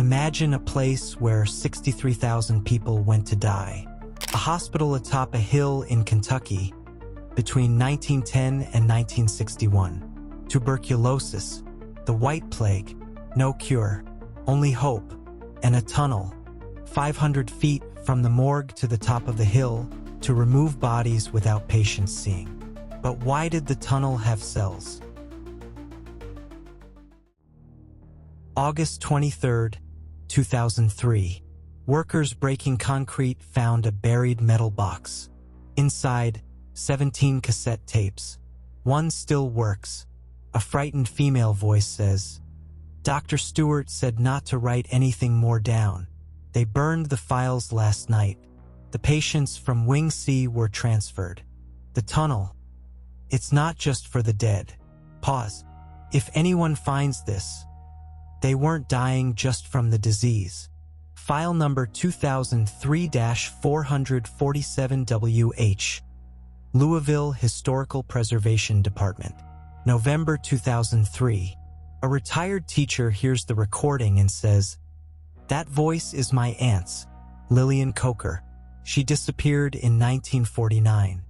Imagine a place where 63,000 people went to die. A hospital atop a hill in Kentucky between 1910 and 1961. Tuberculosis, the White Plague, no cure, only hope, and a tunnel, 500 feet from the morgue to the top of the hill to remove bodies without patients seeing. But why did the tunnel have cells? August 23, 2003. Workers breaking concrete found a buried metal box. Inside, 17 cassette tapes. One still works. A frightened female voice says, "Dr. Stewart said not to write anything more down. They burned the files last night. The patients from Wing C were transferred. The tunnel. It's not just for the dead." Pause. If anyone finds this, they weren't dying just from the disease. File number 2003-447WH. Louisville Historical Preservation Department. November 2003. A retired teacher hears the recording and says, "That voice is my aunt's, Lillian Coker. She disappeared in 1949.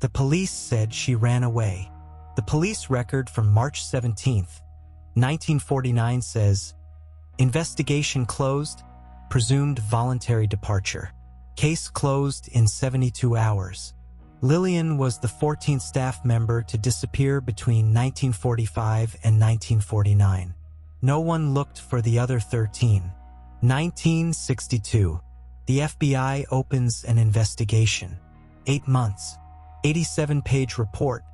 The police said she ran away." The police record from March 17, 1949 says, "Investigation closed, presumed voluntary departure. Case closed in 72 hours. Lillian was the 14th staff member to disappear between 1945 and 1949. No one looked for the other 13. 1962. The FBI opens an investigation. 8 months. 87-page report.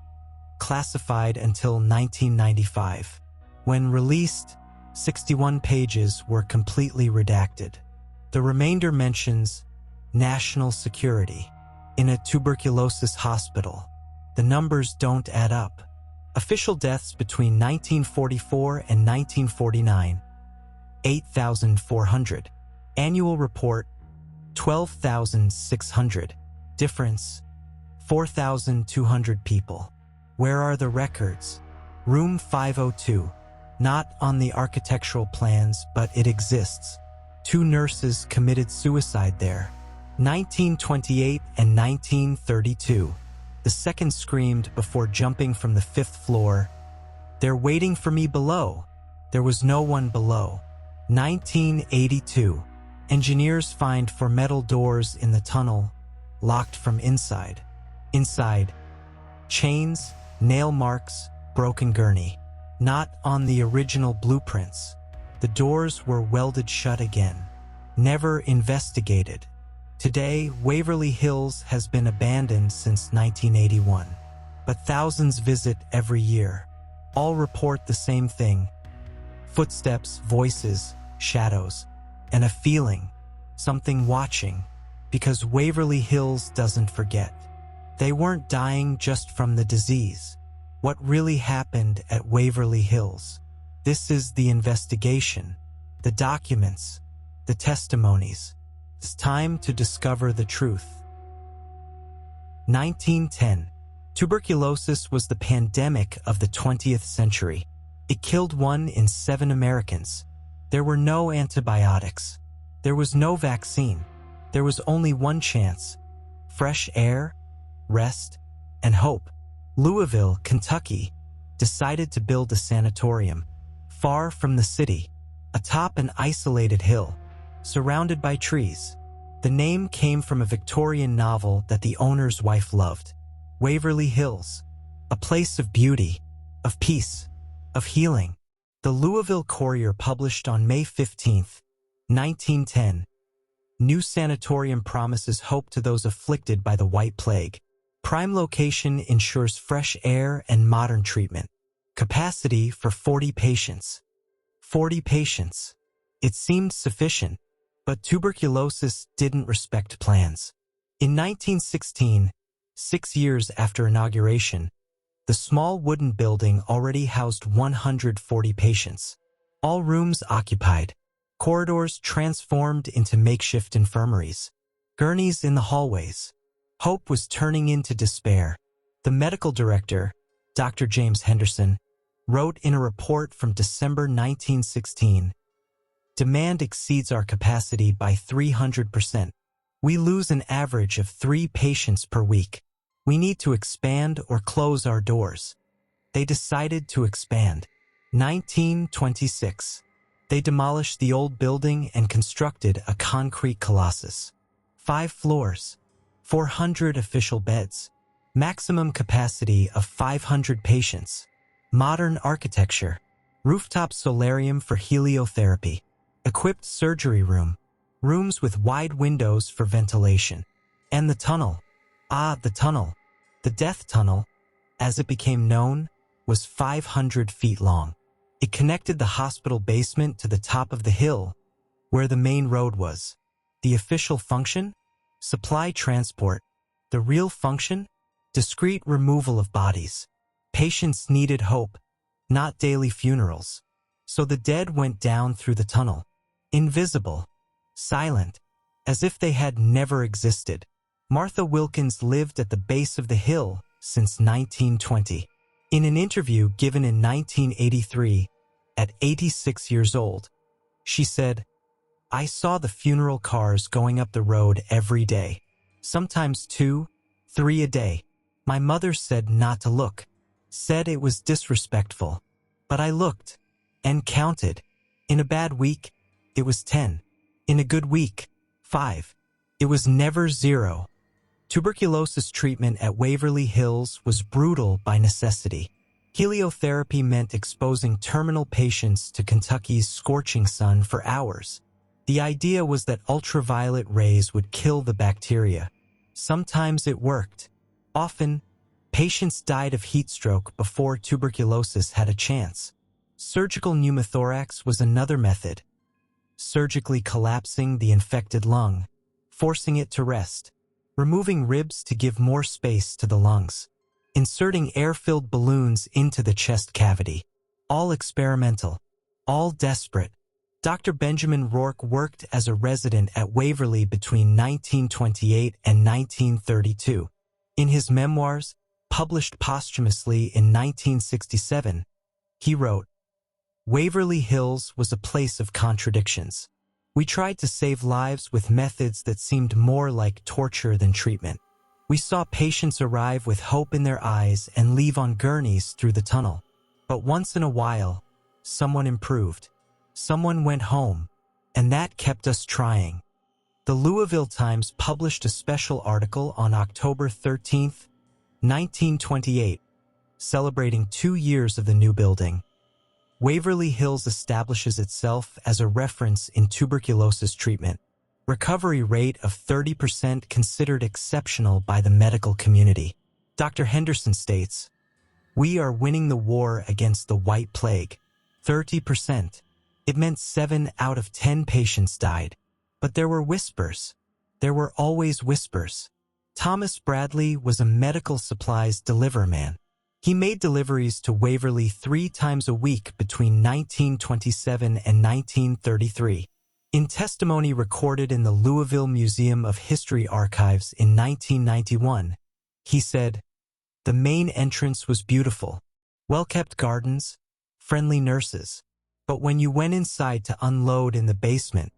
Classified until 1995. When released, 61 pages were completely redacted. The remainder mentions national security in a tuberculosis hospital. The numbers don't add up. Official deaths between 1944 and 1949, 8,400. Annual report, 12,600. Difference, 4,200 people. Where are the records? Room 502. Not on the architectural plans, but it exists. 2 nurses committed suicide there. 1928 and 1932. The second screamed before jumping from the 5th floor, "They're waiting for me below." There was no one below. 1982. Engineers find 4 metal doors in the tunnel, locked from inside. Inside, chains, nail marks, broken gurney. Not on the original blueprints. The doors were welded shut again. Never investigated. Today, Waverly Hills has been abandoned since 1981. But thousands visit every year. All report the same thing. Footsteps, voices, shadows, and a feeling, something watching, because Waverly Hills doesn't forget. They weren't dying just from the disease. What really happened at Waverly Hills? This is the investigation, the documents, the testimonies. It's time to discover the truth. 1910. Tuberculosis was the pandemic of the 20th century. It killed 1 in 7 Americans. There were no antibiotics. There was no vaccine. There was only one chance: fresh air, rest, and hope. Louisville, Kentucky, decided to build a sanatorium, far from the city, atop an isolated hill, surrounded by trees. The name came from a Victorian novel that the owner's wife loved. Waverly Hills, a place of beauty, of peace, of healing. The Louisville Courier published on May 15, 1910. New sanatorium promises hope to those afflicted by the White Plague. Prime location ensures fresh air and modern treatment. Capacity for 40 patients. 40 patients. It seemed sufficient, but tuberculosis didn't respect plans. In 1916, 6 years after inauguration, the small wooden building already housed 140 patients. All rooms occupied. Corridors transformed into makeshift infirmaries. Gurneys in the hallways. Hope was turning into despair. The medical director, Dr. James Henderson, wrote in a report from December 1916, Demand exceeds our capacity by 300%. We lose an average of 3 patients per week. We need to expand or close our doors. They decided to expand. 1926. They demolished the old building and constructed a concrete colossus. 5 floors, 400 official beds, maximum capacity of 500 patients, modern architecture, rooftop solarium for heliotherapy, equipped surgery room, rooms with wide windows for ventilation, and the tunnel. The tunnel, the death tunnel, as it became known, was 500 feet long. It connected the hospital basement to the top of the hill, where the main road was. The official function? Supply transport. The real function? Discreet removal of bodies. Patients needed hope, not daily funerals. So the dead went down through the tunnel, invisible, silent, as if they had never existed. Martha Wilkins lived at the base of the hill since 1920. In an interview given in 1983, at 86 years old, she said, "I saw the funeral cars going up the road every day, sometimes 2, 3 a day. My mother said not to look, said it was disrespectful. But I looked and counted. In a bad week, it was 10. In a good week, 5. It was never 0. Tuberculosis treatment at Waverly Hills was brutal by necessity. Heliotherapy meant exposing terminal patients to Kentucky's scorching sun for hours. The idea was that ultraviolet rays would kill the bacteria. Sometimes it worked. Often, patients died of heat stroke before tuberculosis had a chance. Surgical pneumothorax was another method. Surgically collapsing the infected lung, forcing it to rest, removing ribs to give more space to the lungs, inserting air-filled balloons into the chest cavity. All experimental, all desperate. Dr. Benjamin Rourke worked as a resident at Waverly between 1928 and 1932. In his memoirs, published posthumously in 1967, he wrote, "Waverly Hills was a place of contradictions. We tried to save lives with methods that seemed more like torture than treatment. We saw patients arrive with hope in their eyes and leave on gurneys through the tunnel. But once in a while, someone improved. Someone went home, and that kept us trying." The Louisville Times published a special article on October 13, 1928, celebrating 2 years of the new building. Waverly Hills establishes itself as a reference in tuberculosis treatment. Recovery rate of 30% considered exceptional by the medical community. Dr. Henderson states, "We are winning the war against the white plague. 30%. It meant 7 out of 10 patients died. But there were whispers. There were always whispers." Thomas Bradley was a medical supplies deliverman. He made deliveries to Waverly 3 times a week between 1927 and 1933. In testimony recorded in the Louisville Museum of History archives in 1991, he said, "The main entrance was beautiful, well-kept gardens, friendly nurses. But when you went inside to unload in the basement,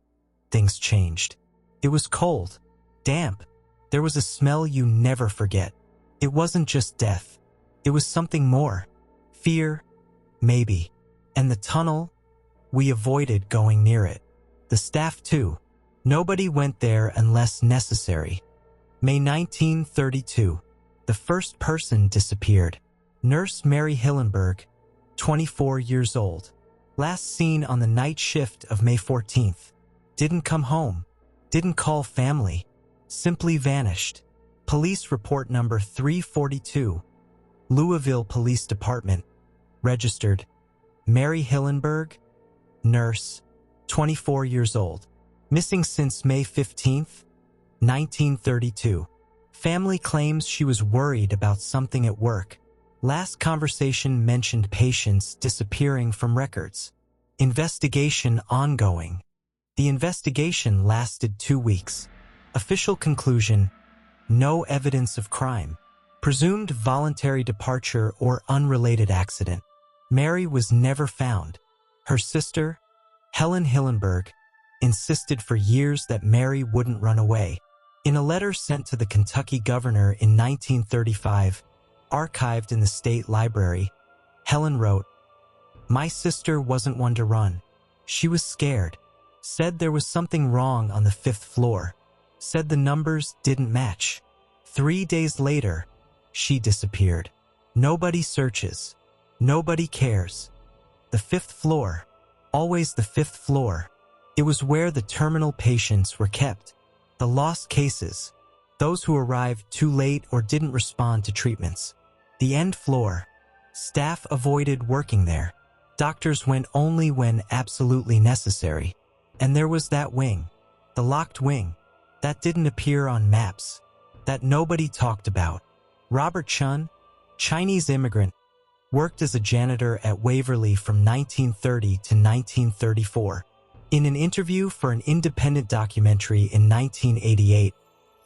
things changed. It was cold, damp. There was a smell you never forget. It wasn't just death. It was something more. Fear, maybe. And the tunnel, we avoided going near it. The staff too. Nobody went there unless necessary." May 1932. The first person disappeared. Nurse Mary Hillenberg, 24 years old. Last seen on the night shift of May 14th. Didn't come home. Didn't call family. Simply vanished. Police report number 342. Louisville Police Department. Registered. Mary Hillenberg, nurse, 24 years old. Missing since May 15th, 1932. Family claims she was worried about something at work. Last conversation mentioned patients disappearing from records. Investigation ongoing. The investigation lasted 2 weeks. Official conclusion, no evidence of crime. Presumed voluntary departure or unrelated accident. Mary was never found. Her sister, Helen Hillenberg insisted for years that Mary wouldn't run away. In a letter sent to the Kentucky governor in 1935, archived in the state library, Helen wrote, "My sister wasn't one to run. She was scared. Said there was something wrong on the 5th floor. Said the numbers didn't match. 3 days later, she disappeared. Nobody searches. Nobody cares. The 5th floor. Always the 5th floor. It was where the terminal patients were kept. The lost cases. Those who arrived too late or didn't respond to treatments. The end floor. Staff avoided working there. Doctors went only when absolutely necessary. And there was that wing. The locked wing. That didn't appear on maps. That nobody talked about. Robert Chun, Chinese immigrant, worked as a janitor at Waverly from 1930 to 1934. In an interview for an independent documentary in 1988,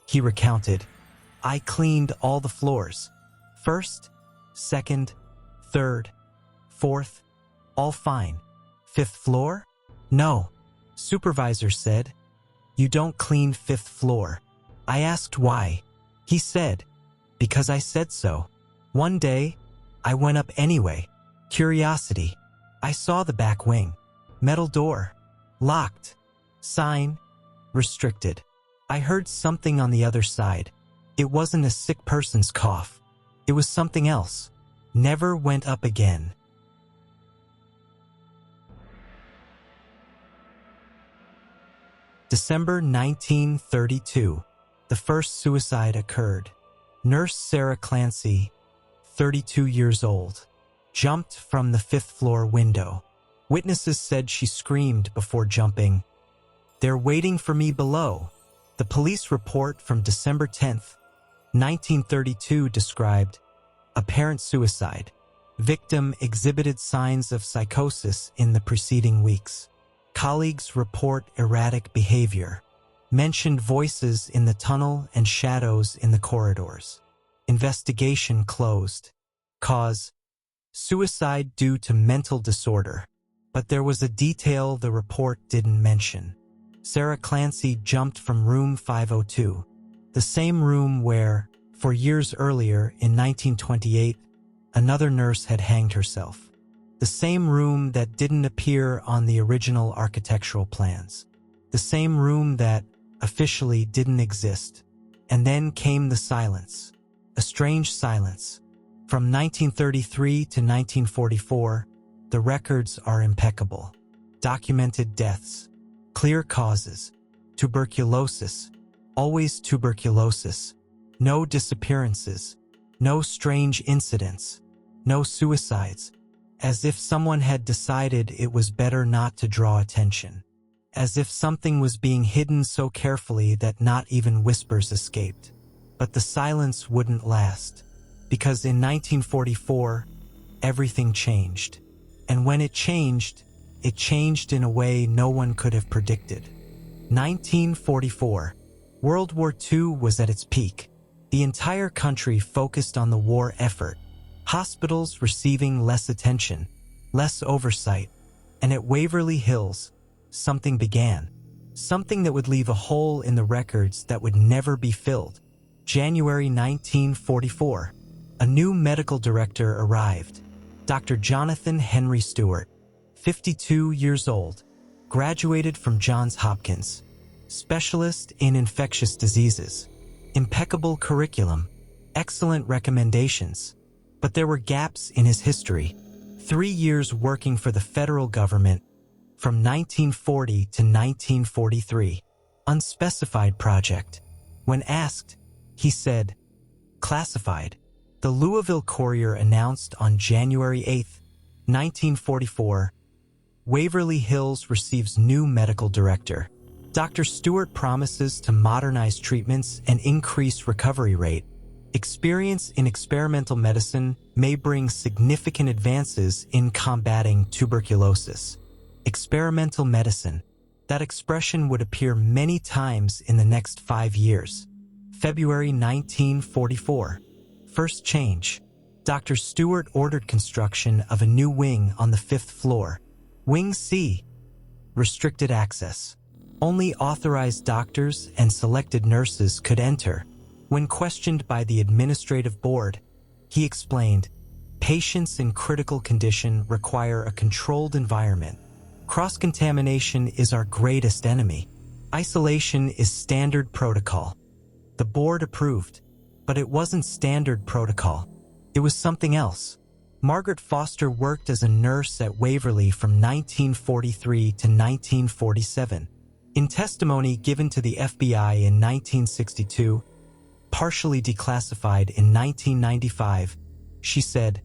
he recounted, "I cleaned all the floors. 1st, 2nd, 3rd, 4th, all fine. 5th floor? No." Supervisor said, "You don't clean 5th floor." I asked why. He said, "Because I said so." One day, I went up anyway. Curiosity. I saw the back wing. Metal door. Locked. Sign. Restricted. I heard something on the other side. It wasn't a sick person's cough. It was something else. Never went up again. December 1932. The first suicide occurred. Nurse Sarah Clancy, 32 years old, jumped from the 5th floor window. Witnesses said she screamed before jumping, "They're waiting for me below." The police report from December 10th, 1932 described apparent suicide. Victim exhibited signs of psychosis in the preceding weeks. Colleagues report erratic behavior. Mentioned voices in the tunnel and shadows in the corridors. Investigation closed. Cause: suicide due to mental disorder. But there was a detail the report didn't mention. Sarah Clancy jumped from room 502, the same room where, for years earlier in 1928, another nurse had hanged herself. The same room that didn't appear on the original architectural plans. The same room that officially didn't exist. And then came the silence. A strange silence. From 1933 to 1944, the records are impeccable. Documented deaths. Clear causes. Tuberculosis. Always tuberculosis. No disappearances. No strange incidents. No suicides. As if someone had decided it was better not to draw attention. As if something was being hidden so carefully that not even whispers escaped. But the silence wouldn't last, because in 1944, everything changed. And when it changed in a way no one could have predicted. 1944. World War II was at its peak. The entire country focused on the war effort. Hospitals receiving less attention, less oversight. And at Waverly Hills, something began. Something that would leave a hole in the records that would never be filled. January 1944. A new medical director arrived. Dr. Jonathan Henry Stewart, 52 years old, graduated from Johns Hopkins. Specialist in infectious diseases. Impeccable curriculum. Excellent recommendations. But there were gaps in his history. 3 years working for the federal government from 1940 to 1943. Unspecified project. When asked, he said, "Classified." The Louisville Courier announced on January 8, 1944, Waverly Hills receives new medical director. Dr. Stewart promises to modernize treatments and increase recovery rate. Experience in experimental medicine may bring significant advances in combating tuberculosis. Experimental medicine. That expression would appear many times in the next 5 years. February 1944. First change. Dr. Stewart ordered construction of a new wing on the 5th floor. Wing C. restricted access. Only authorized doctors and selected nurses could enter. When questioned by the administrative board, he explained, "Patients in critical condition require a controlled environment. Cross-contamination is our greatest enemy. Isolation is standard protocol." The board approved, but it wasn't standard protocol. It was something else. Margaret Foster worked as a nurse at Waverly from 1943 to 1947. In testimony given to the FBI in 1962, partially declassified in 1995, she said,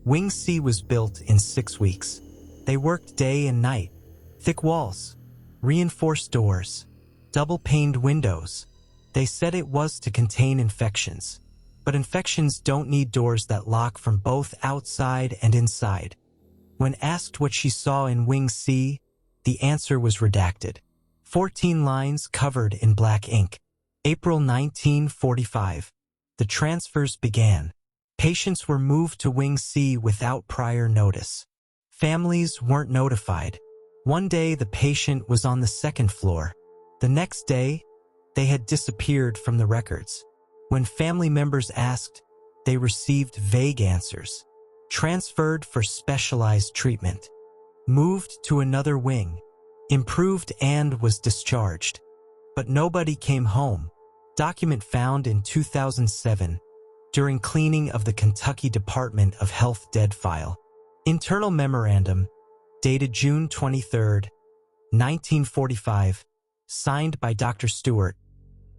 "Wing C was built in 6 weeks. They worked day and night. Thick walls, reinforced doors, double-paned windows. They said it was to contain infections. But infections don't need doors that lock from both outside and inside." When asked what she saw in Wing C, the answer was redacted. 14 lines covered in black ink. April 1945. The transfers began. Patients were moved to Wing C without prior notice. Families weren't notified. One day the patient was on the 2nd floor. The next day, they had disappeared from the records. When family members asked, they received vague answers. Transferred for specialized treatment. Moved to another wing. Improved and was discharged. But nobody came home. Document found in 2007 during cleaning of the Kentucky Department of Health dead file. Internal memorandum, dated June 23, 1945, signed by Dr. Stewart.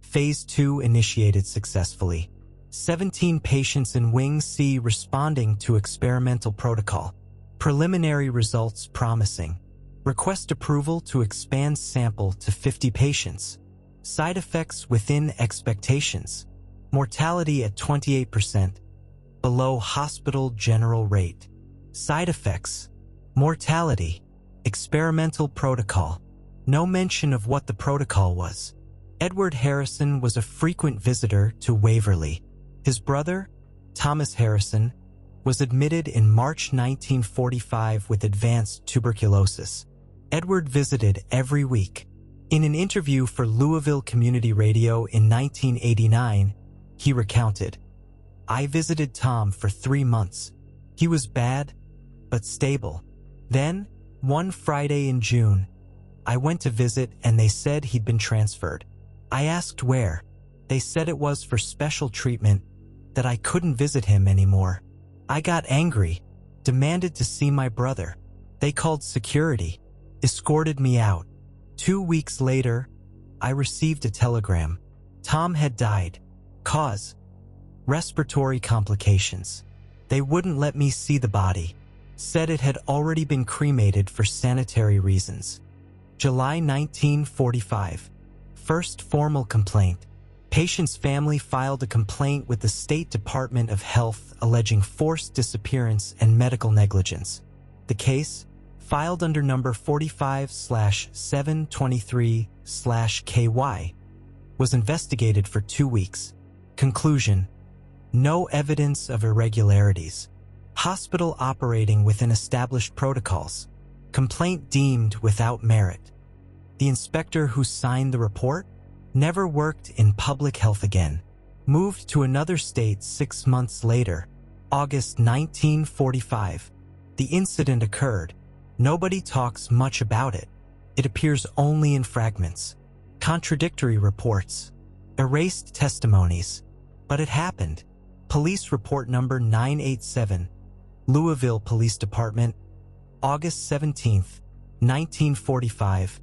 Phase 2 initiated successfully. 17 patients in Wing C responding to experimental protocol. Preliminary results promising. Request approval to expand sample to 50 patients. Side effects within expectations. Mortality at 28%, below hospital general rate. Side effects. Mortality. Experimental protocol. No mention of what the protocol was. Edward Harrison was a frequent visitor to Waverly. His brother, Thomas Harrison, was admitted in March 1945 with advanced tuberculosis. Edward visited every week. In an interview for Louisville Community Radio in 1989, he recounted, "I visited Tom for 3 months. He was bad, but stable. Then, one Friday in June, I went to visit and they said he'd been transferred. I asked where. They said it was for special treatment, that I couldn't visit him anymore. I got angry, demanded to see my brother. They called security, escorted me out. 2 weeks later, I received a telegram. Tom had died. Cause: respiratory complications. They wouldn't let me see the body. Said it had already been cremated for sanitary reasons." July 1945. First formal complaint. Patient's family filed a complaint with the State Department of Health alleging forced disappearance and medical negligence. The case, filed under number 45/723/KY, was investigated for 2 weeks. Conclusion: no evidence of irregularities. Hospital operating within established protocols. Complaint deemed without merit. The inspector who signed the report never worked in public health again. Moved to another state 6 months later, August 1945. The incident occurred. Nobody talks much about it. It appears only in fragments. Contradictory reports. Erased testimonies. But it happened. Police report number 987. Louisville Police Department, August 17, 1945.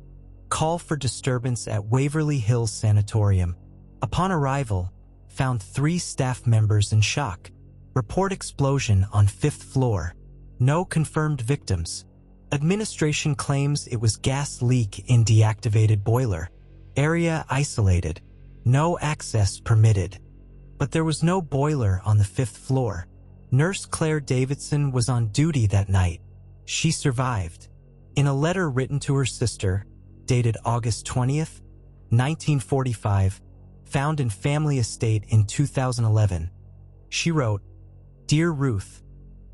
Call for disturbance at Waverly Hills Sanatorium. Upon arrival, found 3 staff members in shock. Report explosion on 5th floor. No confirmed victims. Administration claims it was gas leak in deactivated boiler. Area isolated. No access permitted. But there was no boiler on the 5th floor. Nurse Claire Davidson was on duty that night. She survived. In a letter written to her sister, dated August 20th, 1945, found in Family Estate in 2011, she wrote, "Dear Ruth,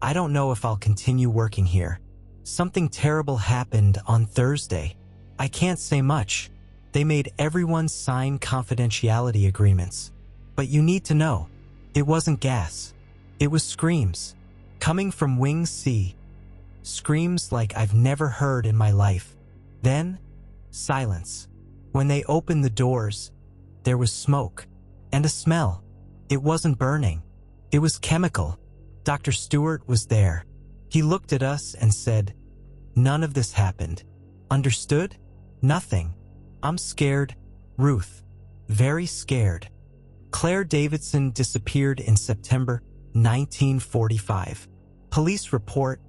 I don't know if I'll continue working here. Something terrible happened on Thursday. I can't say much. They made everyone sign confidentiality agreements. But you need to know, it wasn't gas. It was screams. Coming from Wing C. Screams like I've never heard in my life. Then, silence. When they opened the doors, there was smoke. And a smell. It wasn't burning. It was chemical. Dr. Stewart was there. He looked at us and said, "None of this happened. Understood? Nothing. I'm scared, Ruth. Very scared." Claire Davidson disappeared in September 1945. Police report,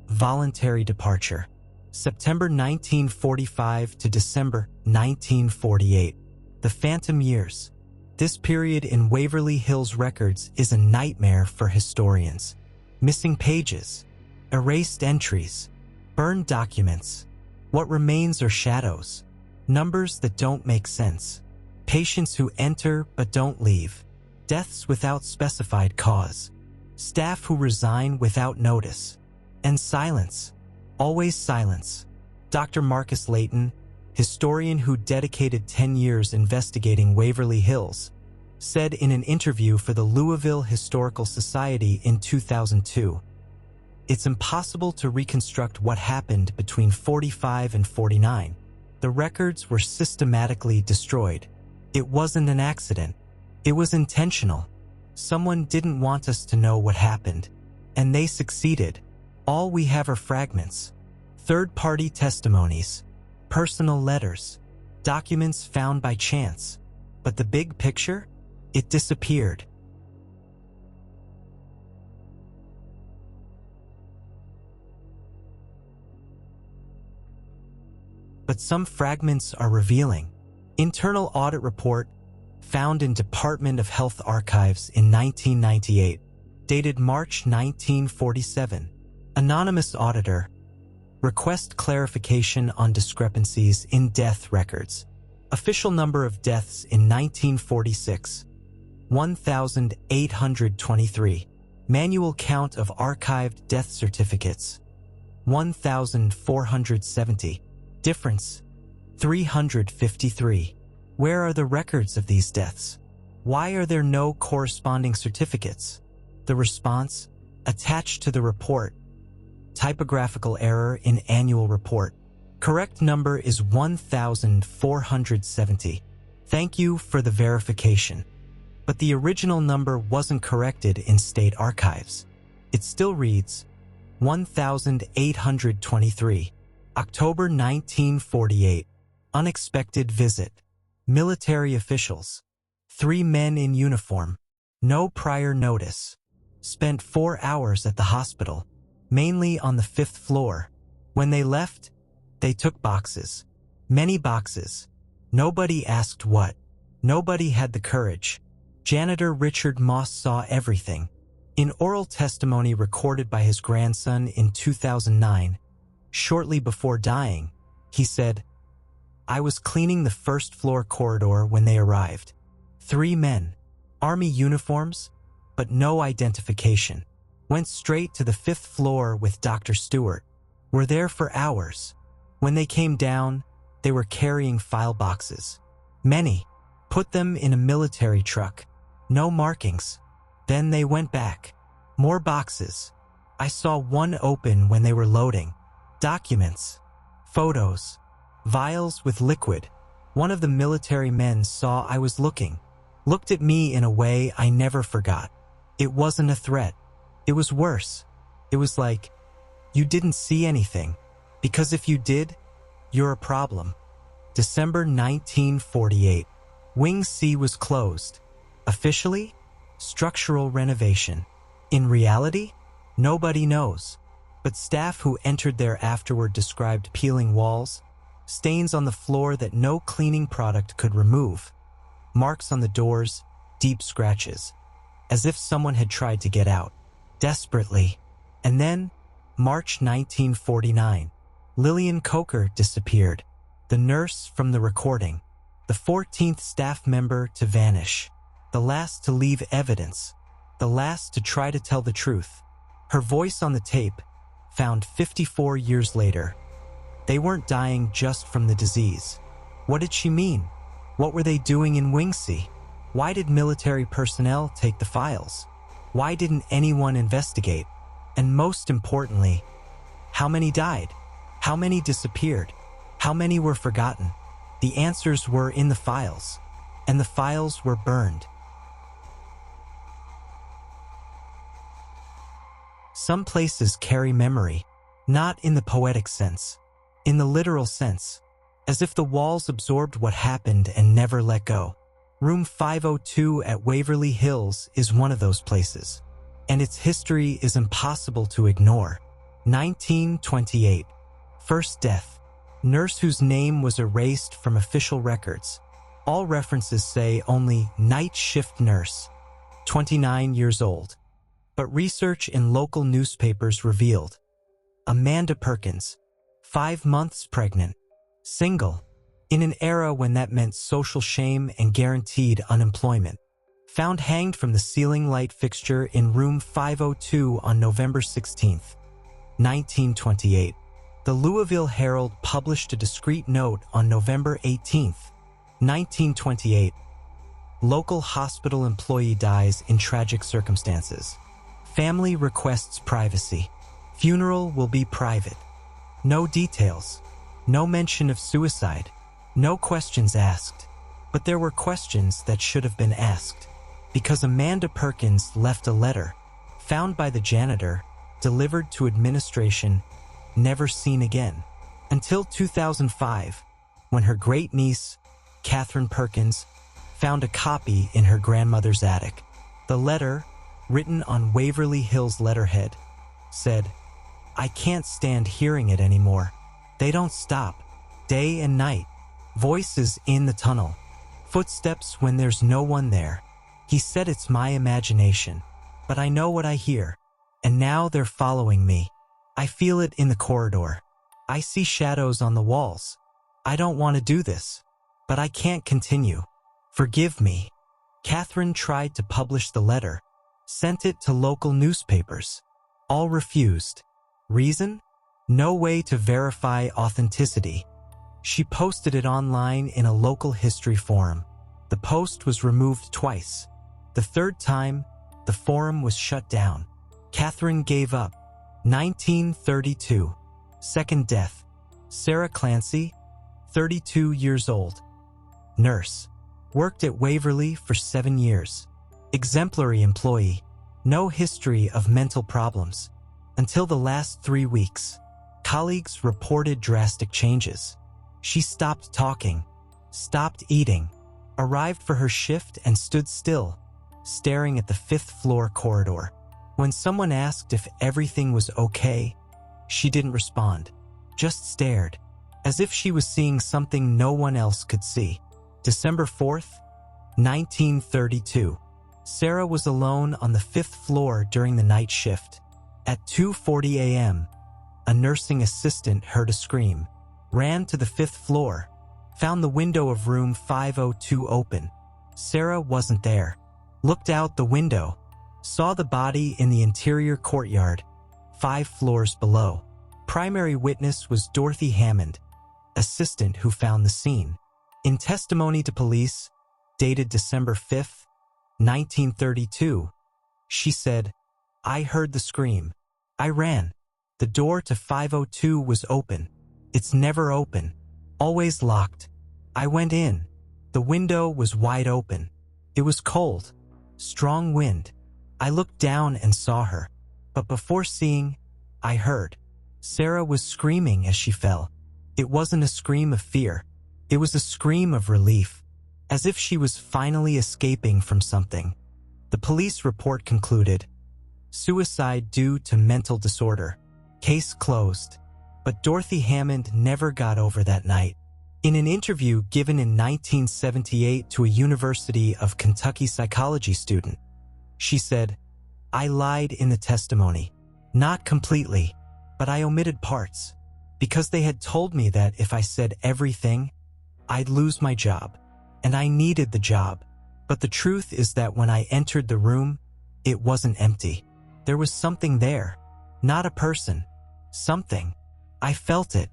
voluntary departure. September 1945 to December 1948. The Phantom Years. This period in Waverly Hills records is a nightmare for historians. Missing pages, erased entries, burned documents. What remains are shadows, numbers that don't make sense, patients who enter but don't leave, deaths without specified cause, staff who resign without notice, and silence, always silence. Dr. Marcus Layton, historian who dedicated 10 years investigating Waverly Hills, said in an interview for the Louisville Historical Society in 2002, "It's impossible to reconstruct what happened between 45 and 49. The records were systematically destroyed. It wasn't an accident. It was intentional. Someone didn't want us to know what happened, and they succeeded. All we have are fragments, third-party testimonies, personal letters, documents found by chance. But the big picture? It disappeared." But some fragments are revealing. Internal audit report found in Department of Health archives in 1998, dated March 1947. Anonymous auditor. Request clarification on discrepancies in death records. Official number of deaths in 1946, 1,823. Manual count of archived death certificates, 1,470. Difference, 353. Where are the records of these deaths? Why are there no corresponding certificates? The response, attached to the report. Typographical error in annual report. Correct number is 1,470. Thank you for the verification. But the original number wasn't corrected in state archives. It still reads 1,823. October 1948. Unexpected visit. Military officials. 3 men in uniform. No prior notice. Spent 4 hours at the hospital, mainly on the 5th floor. When they left, they took boxes. Many boxes. Nobody asked what. Nobody had the courage. Janitor Richard Moss saw everything. In oral testimony recorded by his grandson in 2009, shortly before dying, he said, "I was cleaning the 1st floor corridor when they arrived. 3 men, Army uniforms, but no identification. Went straight to the 5th floor with Dr. Stewart. Were there for hours. When they came down, they were carrying file boxes. Many. Put them in a military truck. No markings. Then they went back. More boxes. I saw one open when they were loading. Documents. Photos. Vials with liquid. One of the military men saw I was looking. Looked at me in a way I never forgot. It wasn't a threat. It was worse. It was like, you didn't see anything. Because if you did, you're a problem." December 1948. Wing C was closed. Officially, structural renovation. In reality, nobody knows. But staff who entered there afterward described peeling walls, stains on the floor that no cleaning product could remove, marks on the doors, deep scratches, as if someone had tried to get out, desperately. And then, March 1949, Lillian Coker disappeared, the nurse from the recording, the 14th staff member to vanish, the last to leave evidence, the last to try to tell the truth. Her voice on the tape, found 54 years later. They weren't dying just from the disease. What did she mean? What were they doing in Wingsea? Why did military personnel take the files? Why didn't anyone investigate? And most importantly, how many died? How many disappeared? How many were forgotten? The answers were in the files, and the files were burned. Some places carry memory, not in the poetic sense, in the literal sense, as if the walls absorbed what happened and never let go. Room 502 at Waverly Hills is one of those places, and its history is impossible to ignore. 1928. First death. Nurse whose name was erased from official records. All references say only night shift nurse, 29 years old. But research in local newspapers revealed Amanda Perkins, 5 months pregnant, single, in an era when that meant social shame and guaranteed unemployment. Found hanged from the ceiling light fixture in room 502 on November 16, 1928. The Louisville Herald published a discreet note on November 18, 1928. Local hospital employee dies in tragic circumstances. Family requests privacy. Funeral will be private. No details. No mention of suicide. No questions asked. But there were questions that should have been asked. Because Amanda Perkins left a letter, found by the janitor, delivered to administration, never seen again. Until 2005, when her great-niece, Catherine Perkins, found a copy in her grandmother's attic. The letter, written on Waverly Hills letterhead, said, "I can't stand hearing it anymore. They don't stop, day and night. Voices in the tunnel. Footsteps when there's no one there. He said it's my imagination, but I know what I hear. And now they're following me. I feel it in the corridor. I see shadows on the walls. I don't want to do this, but I can't continue. Forgive me." Catherine tried to publish the letter, sent it to local newspapers. All refused. Reason? No way to verify authenticity. She posted it online in a local history forum. The post was removed twice. The third time, the forum was shut down. Catherine gave up. 1932. Second death. Sarah Clancy, 32 years old. Nurse. Worked at Waverly for 7 years. Exemplary employee. No history of mental problems. Until the last 3 weeks. Colleagues reported drastic changes. She stopped talking, stopped eating, arrived for her shift and stood still, staring at the 5th floor corridor. When someone asked if everything was okay, she didn't respond, just stared, as if she was seeing something no one else could see. December 4th, 1932. Sarah was alone on the 5th floor during the night shift. At 2:40 a.m., a nursing assistant heard a scream, ran to the 5th floor, found the window of room 502 open. Sarah wasn't there. Looked out the window, saw the body in the interior courtyard, 5 floors below. Primary witness was Dorothy Hammond, assistant who found the scene. In testimony to police, dated December 5th, 1932, she said, "I heard the scream. I ran. The door to 502 was open. It's never open. Always locked. I went in. The window was wide open. It was cold. Strong wind. I looked down and saw her. But before seeing, I heard. Sarah was screaming as she fell. It wasn't a scream of fear. It was a scream of relief, as if she was finally escaping from something." The police report concluded, "Suicide due to mental disorder. Case closed." But Dorothy Hammond never got over that night. In an interview given in 1978 to a University of Kentucky psychology student, she said, "I lied in the testimony. Not completely, but I omitted parts, because they had told me that if I said everything, I'd lose my job, and I needed the job. But the truth is that when I entered the room, it wasn't empty. There was something there. Not a person. Something. I felt it.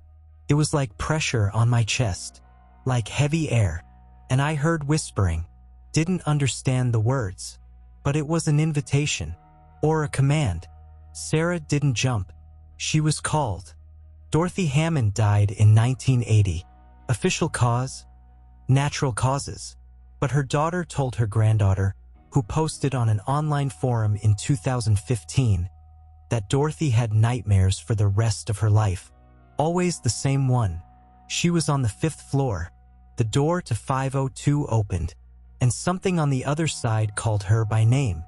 It was like pressure on my chest, like heavy air, and I heard whispering. Didn't understand the words, but it was an invitation, or a command. Sarah didn't jump. She was called. Dorothy Hammond died in 1980. Official cause? Natural causes. But her daughter told her granddaughter, who posted on an online forum in 2015, that Dorothy had nightmares for the rest of her life. Always the same one. She was on the 5th floor. The door to 502 opened, and something on the other side called her by name.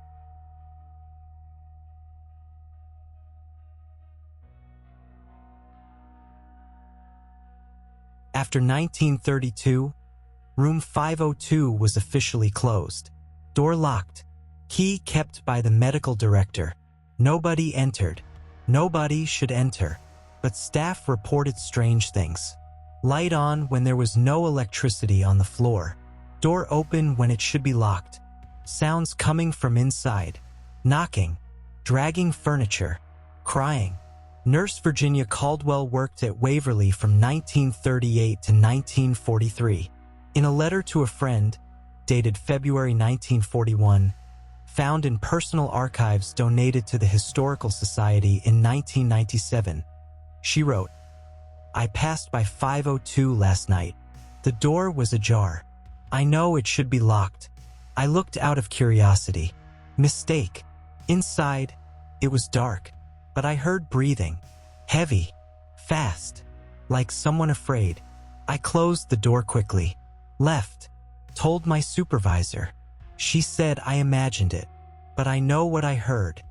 After 1932, room 502 was officially closed. Door locked. Key kept by the medical director. Nobody entered. Nobody should enter. But staff reported strange things. Light on when there was no electricity on the floor. Door open when it should be locked. Sounds coming from inside. Knocking. Dragging furniture. Crying. Nurse Virginia Caldwell worked at Waverly from 1938 to 1943. In a letter to a friend, dated February 1941, found in personal archives donated to the Historical Society in 1997, she wrote, "I passed by 502 last night. The door was ajar. I know it should be locked. I looked out of curiosity. Mistake. Inside, it was dark. But I heard breathing. Heavy. Fast. Like someone afraid. I closed the door quickly. Left. Told my supervisor. She said I imagined it. But I know what I heard."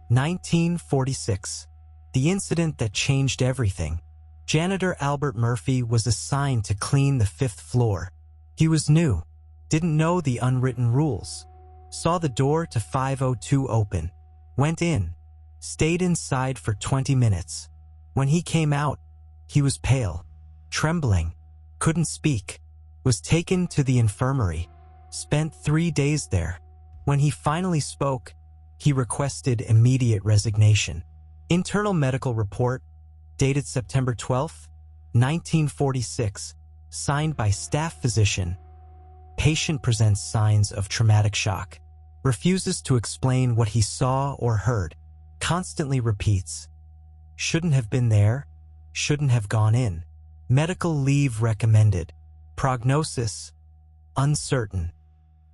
1946. The incident that changed everything. Janitor Albert Murphy was assigned to clean the 5th floor. He was new. Didn't know the unwritten rules. Saw the door to 502 open. Went in. Stayed inside for 20 minutes. When he came out, he was pale, trembling, couldn't speak, was taken to the infirmary, spent 3 days there. When he finally spoke, he requested immediate resignation. Internal medical report, dated September 12, 1946, signed by staff physician. Patient presents signs of traumatic shock. Refuses to explain what he saw or heard. Constantly repeats, "Shouldn't have been there, shouldn't have gone in. Medical leave recommended. Prognosis, uncertain."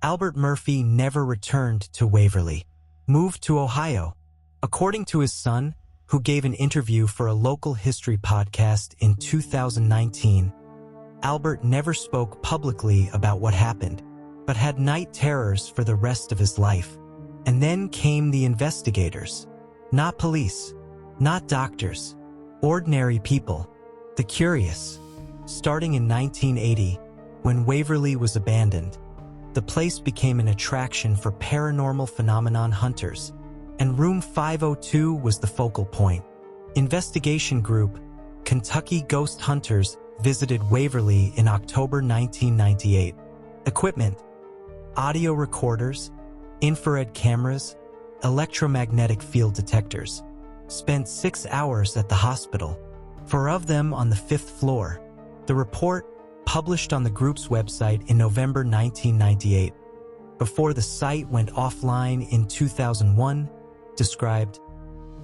Albert Murphy never returned to Waverly. Moved to Ohio. According to his son, who gave an interview for a local history podcast in 2019, Albert never spoke publicly about what happened, but had night terrors for the rest of his life. And then came the investigators. Not police, not doctors, ordinary people, the curious. Starting in 1980, when Waverly was abandoned, the place became an attraction for paranormal phenomenon hunters, and room 502 was the focal point. Investigation group Kentucky Ghost Hunters visited Waverly in October 1998. Equipment: audio recorders, infrared cameras, electromagnetic field detectors. Spent 6 hours at the hospital, 4 of them on the 5th floor. The report, published on the group's website in November 1998, before the site went offline in 2001, described,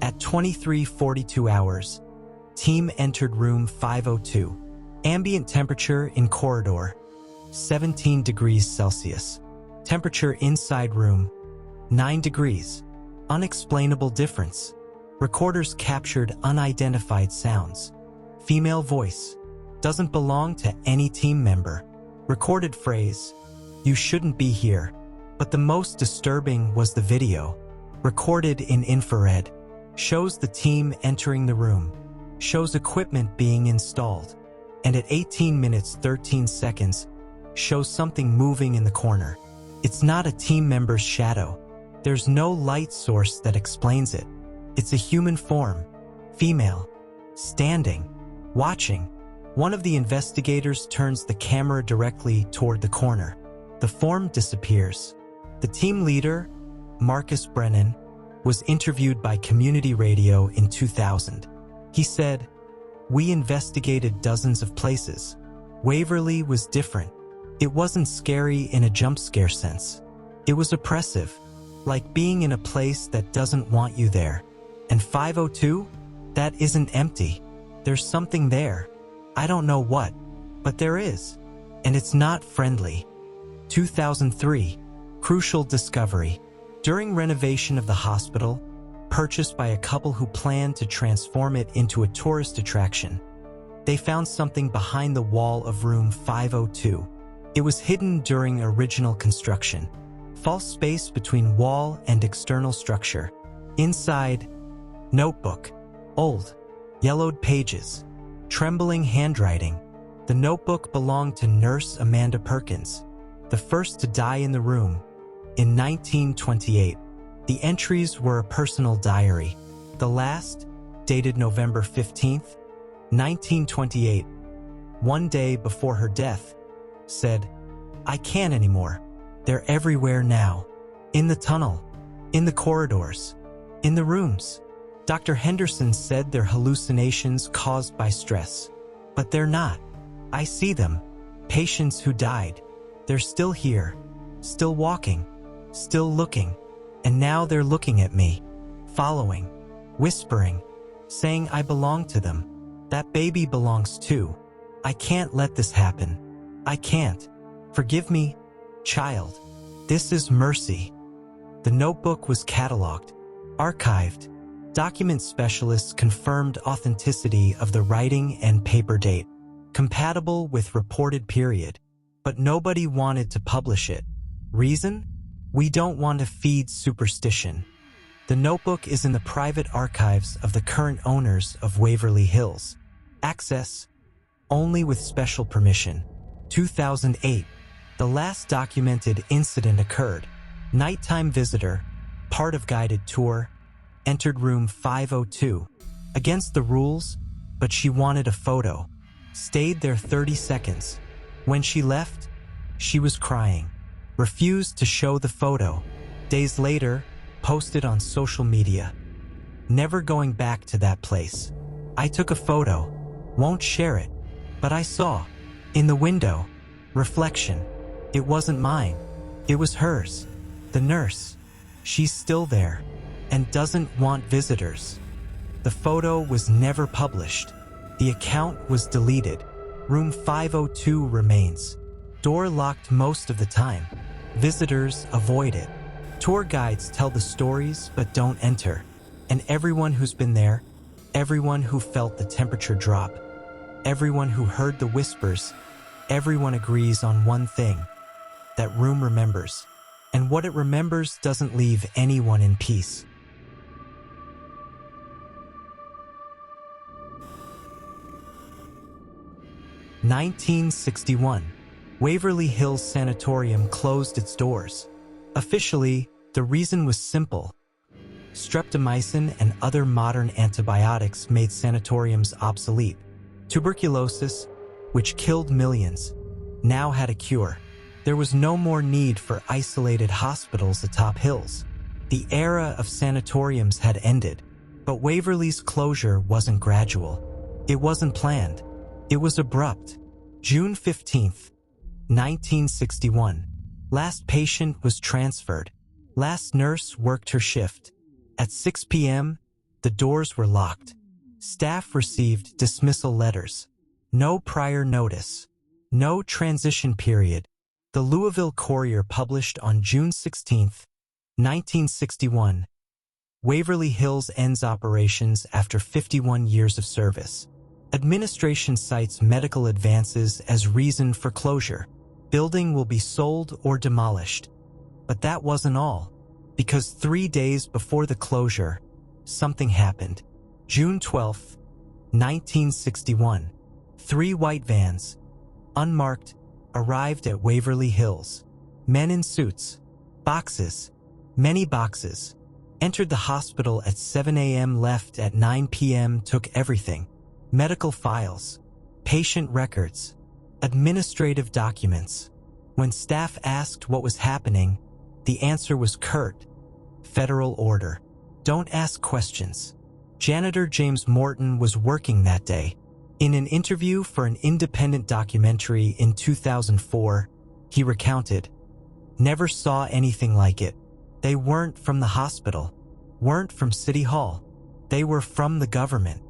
"At 23:42 hours, team entered room 502. Ambient temperature in corridor, 17 degrees Celsius. Temperature inside room, 9 degrees. Unexplainable difference. Recorders captured unidentified sounds. Female voice. Doesn't belong to any team member. Recorded phrase, 'You shouldn't be here.' But the most disturbing was the video. Recorded in infrared. Shows the team entering the room. Shows equipment being installed. And at 18 minutes 13 seconds, shows something moving in the corner. It's not a team member's shadow. There's no light source that explains it. It's a human form. Female. Standing. Watching. One of the investigators turns the camera directly toward the corner. The form disappears. The team leader, Marcus Brennan, was interviewed by community radio in 2000. He said, We investigated dozens of places. Waverly was different. It wasn't scary in a jump scare sense. It was oppressive, like being in a place that doesn't want you there. And 502? That isn't empty. There's something there. I don't know what, but there is. And it's not friendly. 2003. Crucial discovery. During renovation of the hospital, purchased by a couple who planned to transform it into a tourist attraction, they found something behind the wall of room 502. It was hidden during original construction. False space between wall and external structure. Inside, notebook. Old, yellowed pages. Trembling handwriting. The notebook belonged to Nurse Amanda Perkins, the first to die in the room, in 1928. The entries were a personal diary. The last, dated November 15th, 1928, one day before her death, said, "I can't anymore. They're everywhere now. In the tunnel, in the corridors, in the rooms." Dr. Henderson said they're hallucinations caused by stress. But they're not. I see them. Patients who died. They're still here, still walking, still looking. And now they're looking at me, following, whispering, saying I belong to them. That baby belongs too. I can't let this happen. I can't. Forgive me, child. This is mercy. The notebook was cataloged, archived. Document specialists confirmed authenticity of the writing and paper date, compatible with reported period. But nobody wanted to publish it. Reason? We don't want to feed superstition. The notebook is in the private archives of the current owners of Waverly Hills. Access only with special permission. 2008. The last documented incident occurred. Nighttime visitor, part of guided tour, entered room 502. Against the rules, but she wanted a photo. Stayed there 30 seconds. When she left, she was crying. Refused to show the photo. Days later, posted on social media. Never going back to that place. I took a photo. Won't share it. But I saw, in the window, reflection. It wasn't mine. It was hers. The nurse. She's still there. And doesn't want visitors. The photo was never published. The account was deleted. Room 502 remains. Door locked most of the time. Visitors avoid it. Tour guides tell the stories but don't enter. And everyone who's been there, everyone who felt the temperature drop, everyone who heard the whispers, everyone agrees on one thing. That room remembers. And what it remembers doesn't leave anyone in peace. (1961). Waverly Hills Sanatorium closed its doors. Officially, the reason was simple. Streptomycin and other modern antibiotics made sanatoriums obsolete. Tuberculosis, which killed millions, now had a cure. There was no more need for isolated hospitals atop hills. The era of sanatoriums had ended, but Waverly's closure wasn't gradual. It wasn't planned. It was abrupt. June 15th, 1961. Last patient was transferred. Last nurse worked her shift. At 6 p.m., the doors were locked. Staff received dismissal letters. No prior notice. No transition period. The Louisville Courier published on June 16, 1961. Waverly Hills ends operations after 51 years of service. Administration cites medical advances as reason for closure. Building will be sold or demolished. But that wasn't all, because 3 days before the closure, something happened. June 12, 1961. 3 white vans, unmarked, arrived at Waverly Hills. Men in suits, boxes, many boxes, entered the hospital at 7 a.m., left at 9 p.m., took everything. Medical files, patient records, administrative documents. When staff asked what was happening, the answer was curt. Federal order. Don't ask questions. Janitor James Morton was working that day. In an interview for an independent documentary in 2004, he recounted, "Never saw anything like it. They weren't from the hospital, weren't from City Hall. They were from the government.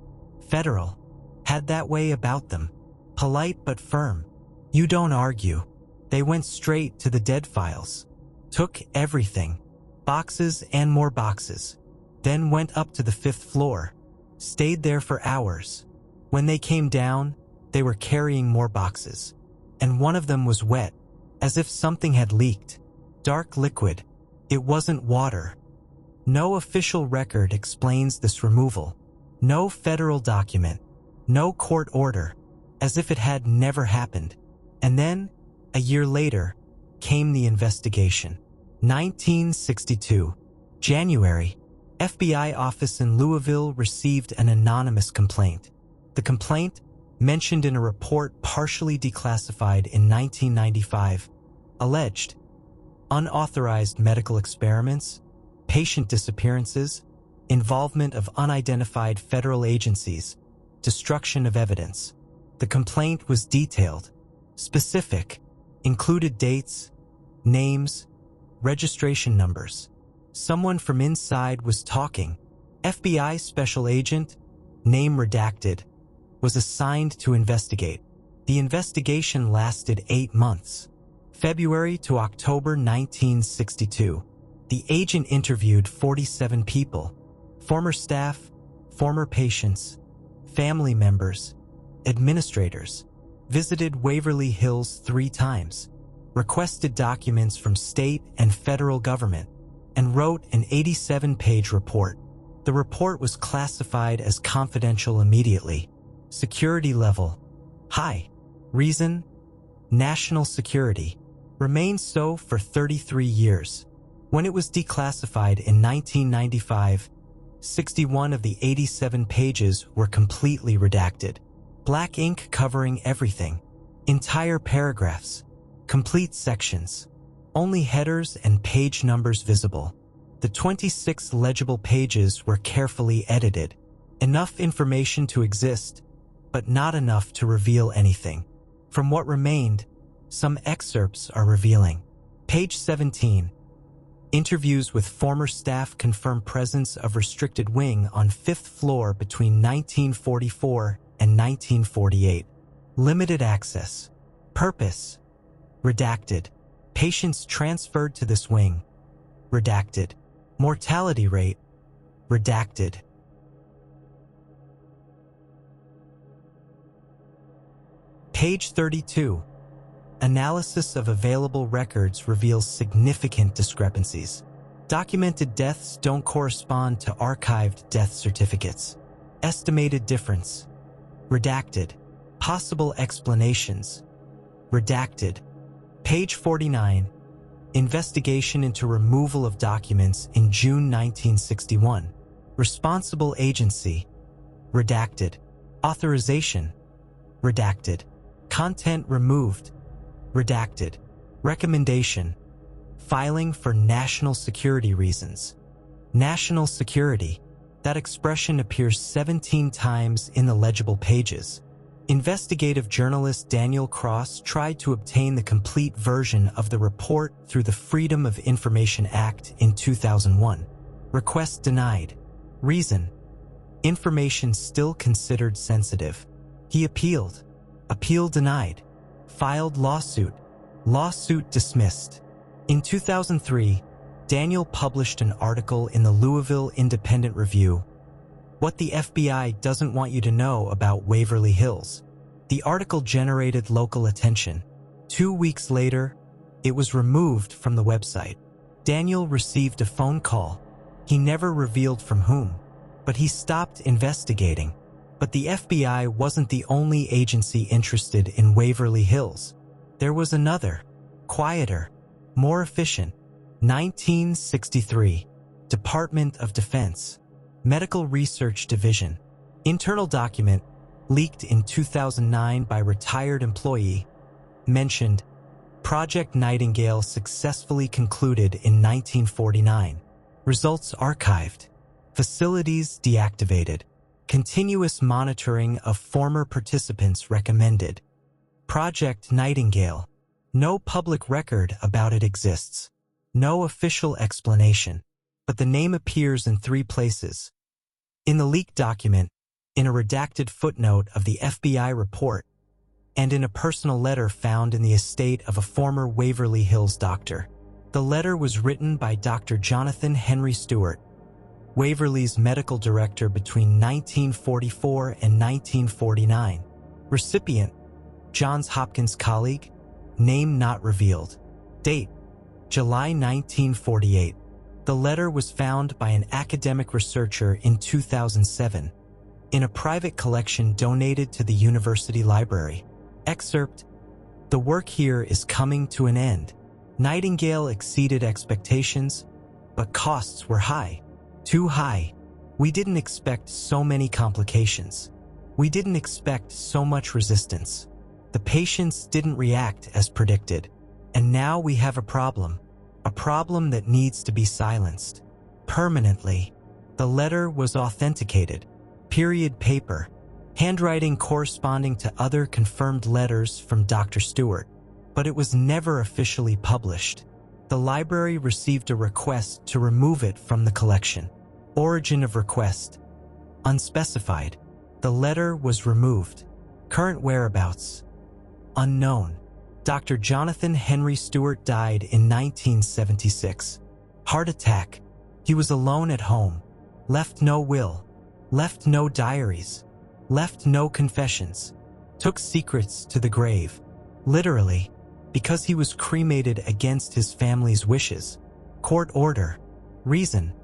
Federal. Had that way about them. Polite but firm. You don't argue. They went straight to the dead files. Took everything. Boxes and more boxes. Then went up to the 5th floor. Stayed there for hours. When they came down, they were carrying more boxes. And one of them was wet, as if something had leaked. Dark liquid. It wasn't water. No official record explains this removal. No federal document. No court order. As if it had never happened. And then, a year later, came the investigation. 1962. January. FBI office in Louisville received an anonymous complaint. The complaint, mentioned in a report partially declassified in 1995, alleged unauthorized medical experiments, patient disappearances, involvement of unidentified federal agencies, destruction of evidence. The complaint was detailed, specific, included dates, names, registration numbers. Someone from inside was talking. FBI special agent, name redacted, was assigned to investigate. The investigation lasted 8 months. February to October 1962. The agent interviewed 47 people, former staff, former patients, family members, administrators, visited Waverly Hills 3 times, requested documents from state and federal government, and wrote an 87-page report. The report was classified as confidential immediately. Security level, high. Reason, national security. Remained so for 33 years. When it was declassified in 1995, 61 of the 87 pages were completely redacted. Black ink covering everything. Entire paragraphs. Complete sections. Only headers and page numbers visible. The 26 legible pages were carefully edited. Enough information to exist, but not enough to reveal anything. From what remained, some excerpts are revealing. Page 17. Interviews with former staff confirm presence of restricted wing on 5th floor between 1944 and 1948. Limited access. Purpose. Redacted. Patients transferred to this wing. Redacted. Mortality rate. Redacted. Page 32. Analysis of available records reveals significant discrepancies. Documented deaths don't correspond to archived death certificates. Estimated difference. Redacted. Possible explanations. Redacted. Page 49. Investigation into removal of documents in June 1961. Responsible agency. Redacted. Authorization. Redacted. Content removed. Redacted. Recommendation. Filing for national security reasons. National security. That expression appears 17 times in the legible pages. Investigative journalist Daniel Cross tried to obtain the complete version of the report through the Freedom of Information Act in 2001. Request denied. Reason. Information still considered sensitive. He appealed. Appeal denied. Filed lawsuit. Lawsuit dismissed. In 2003, Daniel published an article in the Louisville Independent Review, "What the FBI Doesn't Want You to Know About Waverly Hills." The article generated local attention. 2 weeks later, it was removed from the website. Daniel received a phone call. He never revealed from whom, but he stopped investigating. But the FBI wasn't the only agency interested in Waverly Hills. There was another, quieter, more efficient. 1963. Department of Defense. Medical Research Division. Internal document, leaked in 2009 by retired employee, mentioned, Project Nightingale successfully concluded in 1949. Results archived. Facilities deactivated. Continuous monitoring of former participants recommended. Project Nightingale. No public record about it exists. No official explanation. But the name appears in 3 places. In the leaked document, in a redacted footnote of the FBI report, and in a personal letter found in the estate of a former Waverly Hills doctor. The letter was written by Dr. Jonathan Henry Stewart, Waverly's medical director between 1944 and 1949. Recipient, Johns Hopkins colleague, name not revealed. Date, July 1948. The letter was found by an academic researcher in 2007 in a private collection donated to the university library. Excerpt, the work here is coming to an end. Nightingale exceeded expectations, but costs were high. Too high. We didn't expect so many complications. We didn't expect so much resistance. The patients didn't react as predicted. And now we have a problem that needs to be silenced. Permanently. The letter was authenticated. Period paper. Handwriting corresponding to other confirmed letters from Dr. Stewart. But it was never officially published. The library received a request to remove it from the collection. Origin of request, unspecified. The letter was removed. Current whereabouts, unknown. Dr. Jonathan Henry Stewart died in 1976. Heart attack. He was alone at home. Left no will. Left no diaries. Left no confessions. Took secrets to the grave. Literally, because he was cremated against his family's wishes. Court order. Reason,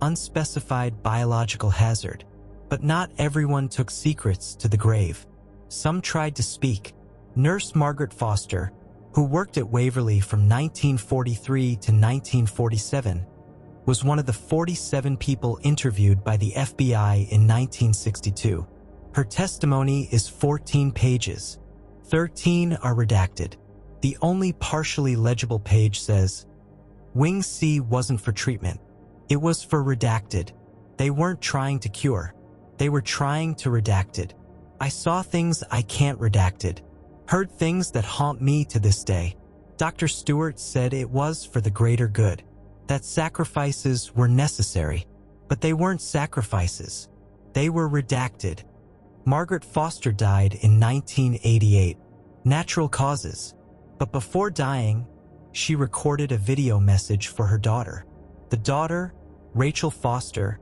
unspecified biological hazard. But not everyone took secrets to the grave. Some tried to speak. Nurse Margaret Foster, who worked at Waverly from 1943 to 1947, was one of the 47 people interviewed by the FBI in 1962. Her testimony is 14 pages. 13 are redacted. The only partially legible page says, Wing C wasn't for treatment. It was for redacted. They weren't trying to cure. They were trying to redacted. I saw things I can't redacted. Heard things that haunt me to this day. Dr. Stewart said it was for the greater good. That sacrifices were necessary. But they weren't sacrifices. They were redacted. Margaret Foster died in 1988. Natural causes. But before dying, she recorded a video message for her daughter. The daughter, Rachel Foster,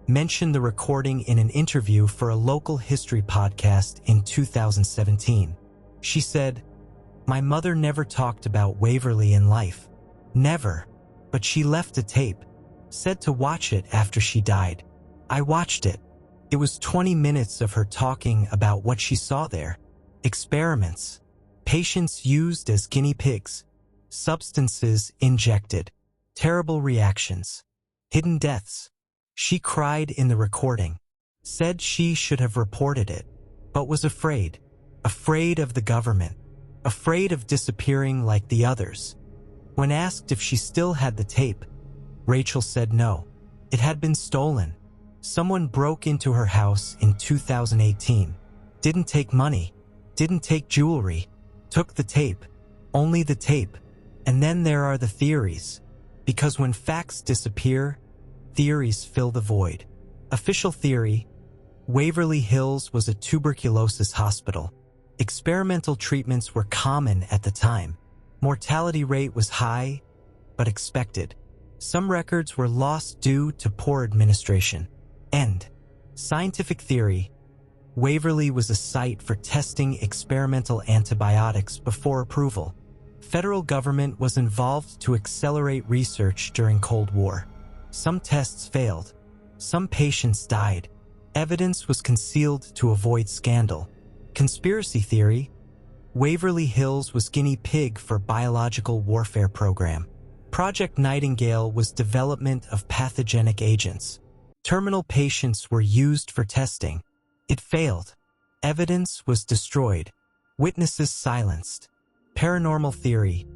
mentioned the recording in an interview for a local history podcast in 2017. She said, "My mother never talked about Waverly in life. Never. But she left a tape. Said to watch it after she died. I watched it. It was 20 minutes of her talking about what she saw there. Experiments. Patients used as guinea pigs. Substances injected. Terrible reactions. Hidden deaths. She cried in the recording. Said she should have reported it, but was afraid. Afraid of the government. Afraid of disappearing like the others. When asked if she still had the tape, Rachel said no. It had been stolen. Someone broke into her house in 2018. Didn't take money. Didn't take jewelry. Took the tape. Only the tape. And then there are the theories. Because when facts disappear, theories fill the void. Official theory: Waverly Hills was a tuberculosis hospital. Experimental treatments were common at the time. Mortality rate was high, but expected. Some records were lost due to poor administration. End. Scientific theory: Waverly was a site for testing experimental antibiotics before approval. Federal government was involved to accelerate research during Cold War. Some tests failed. Some patients died. Evidence was concealed to avoid scandal. Conspiracy theory: Waverly Hills was guinea pig for biological warfare program. Project Nightingale was development of pathogenic agents. Terminal patients were used for testing. It failed. Evidence was destroyed. Witnesses silenced. Paranormal theory: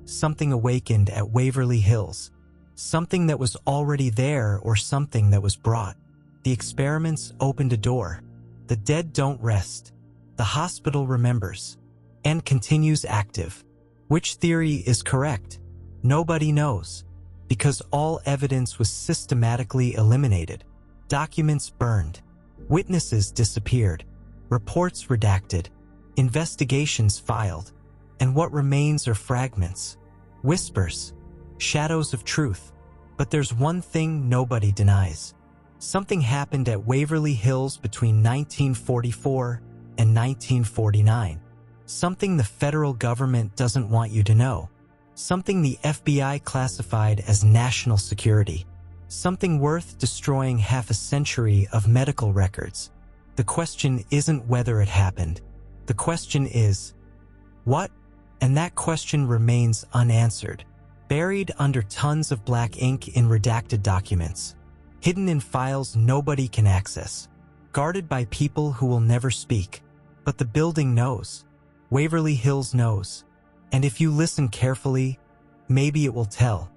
something awakened at Waverly Hills. Something that was already there or something that was brought. The experiments opened a door. The dead don't rest. The hospital remembers and continues active. Which theory is correct? Nobody knows, because all evidence was systematically eliminated. Documents burned. Witnesses disappeared. Reports redacted. Investigations filed. And what remains are fragments, whispers, shadows of truth. But there's one thing nobody denies. Something happened at Waverly Hills between 1944 and 1949. Something the federal government doesn't want you to know. Something the FBI classified as national security. Something worth destroying half a century of medical records. The question isn't whether it happened. The question is, what? And that question remains unanswered, buried under tons of black ink in redacted documents, hidden in files nobody can access, guarded by people who will never speak. But the building knows. Waverly Hills knows. And if you listen carefully, maybe it will tell.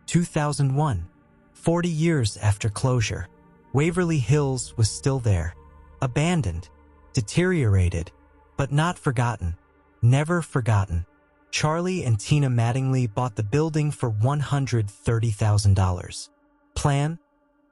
(2001), 40 years after closure, Waverly Hills was still there, abandoned, deteriorated, but not forgotten, never forgotten. Charlie and Tina Mattingly bought the building for $130,000. Plan?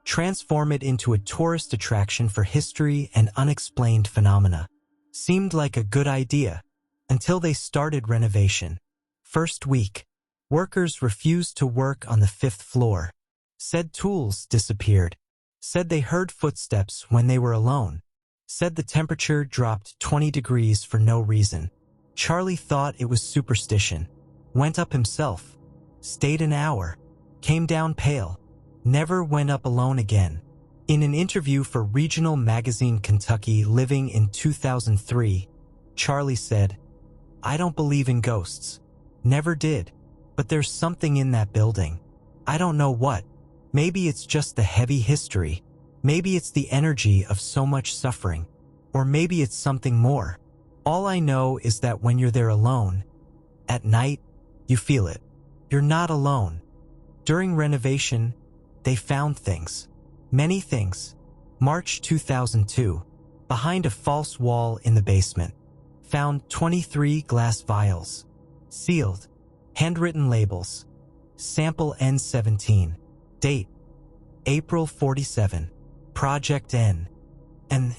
Transform it into a tourist attraction for history and unexplained phenomena. Seemed like a good idea, until they started renovation. First week, workers refused to work on the 5th floor. Said tools disappeared. Said they heard footsteps when they were alone. Said the temperature dropped 20 degrees for no reason. Charlie thought it was superstition. Went up himself. Stayed an hour. Came down pale. Never went up alone again. In an interview for regional magazine Kentucky Living in 2003, Charlie said, "I don't believe in ghosts. Never did. But there's something in that building. I don't know what. Maybe it's just the heavy history. Maybe it's the energy of so much suffering. Or maybe it's something more. All I know is that when you're there alone, at night, you feel it. You're not alone." During renovation, they found things. Many things. March 2002, behind a false wall in the basement, found 23 glass vials. Sealed. Handwritten labels. Sample N17. Date: April 47. Project N. And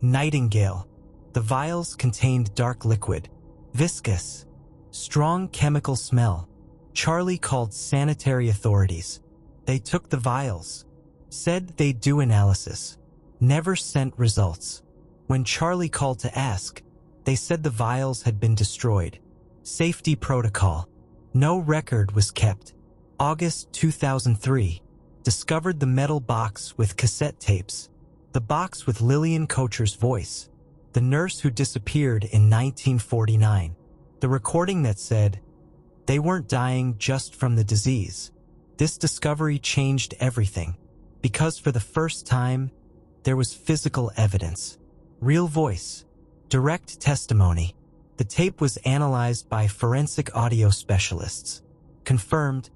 Nightingale. The vials contained dark liquid. Viscous. Strong chemical smell. Charlie called sanitary authorities. They took the vials. Said they'd do analysis. Never sent results. When Charlie called to ask, they said the vials had been destroyed. Safety protocol. No record was kept. August 2003. Discovered the metal box with cassette tapes. The box with Lillian Kocher's voice, the nurse who disappeared in 1949. The recording that said, "They weren't dying just from the disease." This discovery changed everything, because for the first time, there was physical evidence. Real voice. Direct testimony. The tape was analyzed by forensic audio specialists. Confirmed.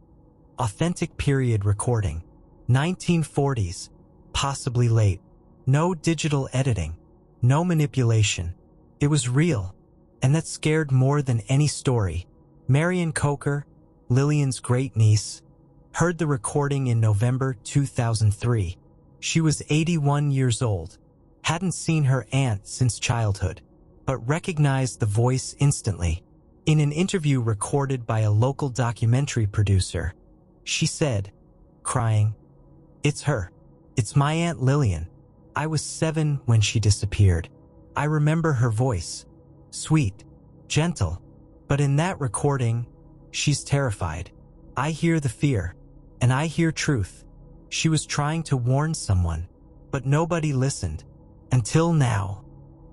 Authentic period recording. 1940s. Possibly late. No digital editing. No manipulation. It was real. And that scared more than any story. Marion Kocher, Lillian's great-niece, heard the recording in November 2003. She was 81 years old. Hadn't seen her aunt since childhood, but recognized the voice instantly. In an interview recorded by a local documentary producer, she said, crying, "It's her. It's my Aunt Lillian. I was 7 when she disappeared. I remember her voice. Sweet, gentle. But in that recording, she's terrified. I hear the fear, and I hear truth. She was trying to warn someone, but nobody listened. Until now."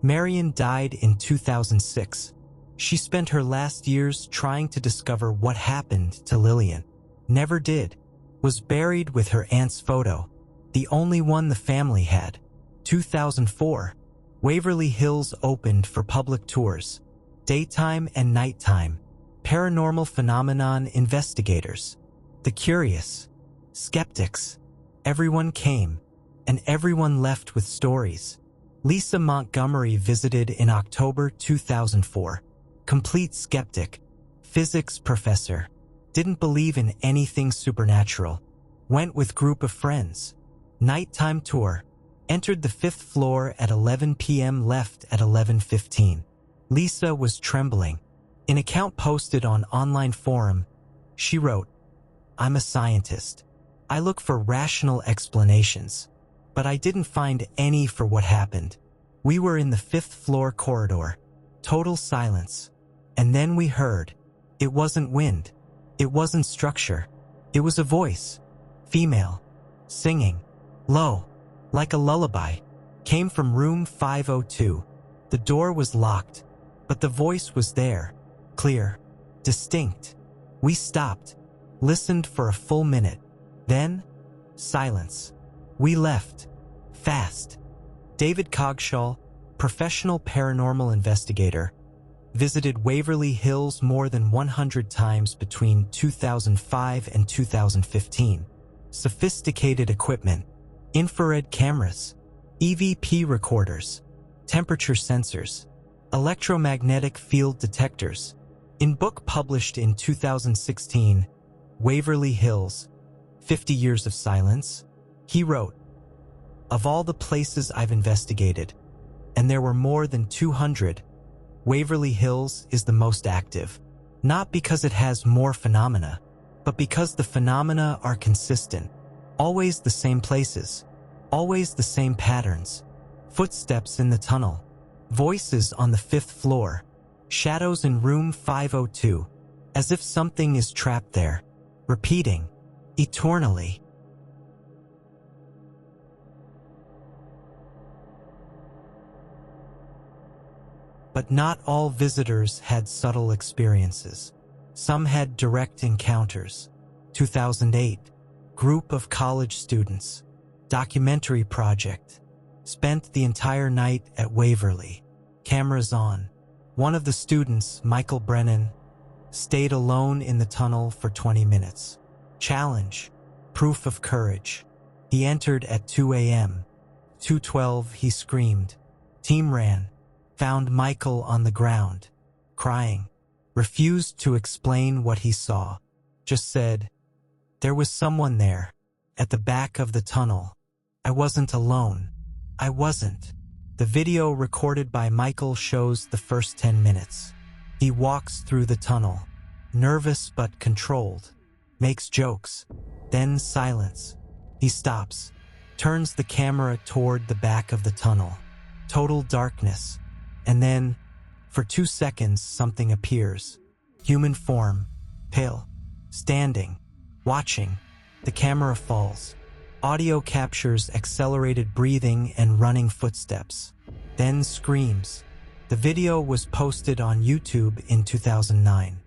Marion died in 2006. She spent her last years trying to discover what happened to Lillian. Never did. Was buried with her aunt's photo, the only one the family had. 2004, Waverly Hills opened for public tours. Daytime and nighttime. Paranormal phenomenon investigators. The curious. Skeptics. Everyone came, and everyone left with stories. Lisa Montgomery visited in October 2004. Complete skeptic. Physics professor. Didn't believe in anything supernatural. Went with group of friends. Nighttime tour. Entered the 5th floor at 11 p.m. left at 11:15. Lisa was trembling. In account posted on online forum, she wrote, "I'm a scientist. I look for rational explanations, but I didn't find any for what happened. We were in the 5th floor corridor. Total silence. And then we heard. It wasn't wind. It wasn't structure. It was a voice. Female. Singing. Low. Like a lullaby. Came from room 502. The door was locked, but the voice was there. Clear. Distinct. We stopped. Listened for a full minute. Then, silence. We left. Fast." David Coggeshall, professional paranormal investigator, visited Waverly Hills more than 100 times between 2005 and 2015. Sophisticated equipment. Infrared cameras. EVP recorders. Temperature sensors. Electromagnetic field detectors. In book published in 2016, Waverly Hills, 50 Years of Silence, he wrote, "Of all the places I've investigated, and there were more than 200, Waverly Hills is the most active. Not because it has more phenomena, but because the phenomena are consistent. Always the same places. Always the same patterns. Footsteps in the tunnel. Voices on the 5th floor. Shadows in room 502. As if something is trapped there. Repeating. Eternally." But not all visitors had subtle experiences. Some had direct encounters. 2008, group of college students. Documentary project. Spent the entire night at Waverly. Cameras on. One of the students, Michael Brennan, stayed alone in the tunnel for 20 minutes. Challenge. Proof of courage. He entered at 2 a.m. 2:12 he screamed. Team ran. Found Michael on the ground, crying. Refused to explain what he saw. Just said, "There was someone there, at the back of the tunnel. I wasn't alone. I wasn't." The video recorded by Michael shows the first 10 minutes. He walks through the tunnel, nervous but controlled. Makes jokes. Then silence. He stops, turns the camera toward the back of the tunnel. Total darkness. And then, for 2 seconds, something appears. Human form. Pale. Standing. Watching. The camera falls. Audio captures accelerated breathing and running footsteps. Then screams. The video was posted on YouTube in 2009.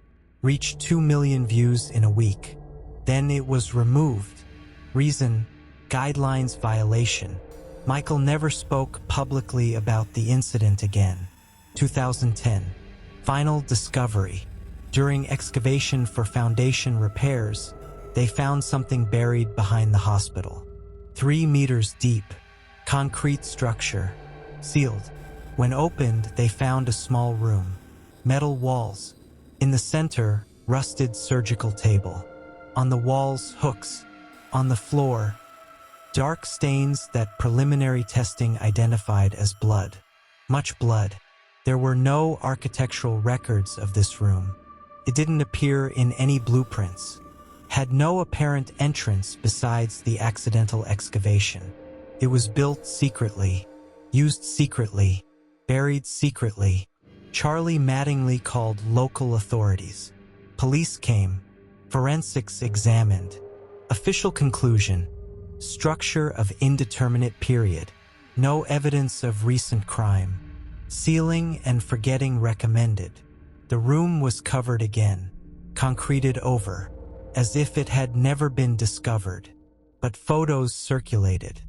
Reached 2 million views in a week. Then it was removed. Reason: guidelines violation. Michael never spoke publicly about the incident again. 2010. Final discovery. During excavation for foundation repairs, they found something buried behind the hospital. 3 meters deep. Concrete structure. Sealed. When opened, they found a small room. Metal walls. In the center, rusted surgical table. On the walls, hooks. On the floor, dark stains that preliminary testing identified as blood. Much blood. There were no architectural records of this room. It didn't appear in any blueprints. Had no apparent entrance besides the accidental excavation. It was built secretly, used secretly, buried secretly. Charlie Mattingly called local authorities. Police came. Forensics examined. Official conclusion: structure of indeterminate period. No evidence of recent crime. Sealing and forgetting recommended. The room was covered again, concreted over, as if it had never been discovered. But photos circulated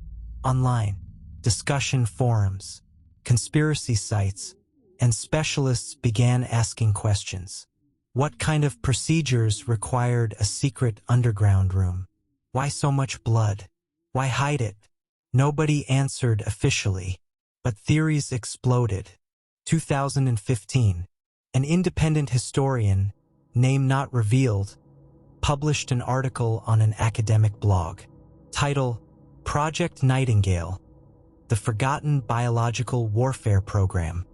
online. discussion forums, conspiracy sites, and specialists began asking questions. What kind of procedures required a secret underground room? Why so much blood? Why hide it? Nobody answered officially, but theories exploded. 2015, an independent historian, name not revealed, published an article on an academic blog. Title: Project Nightingale, the Forgotten Biological Warfare Program.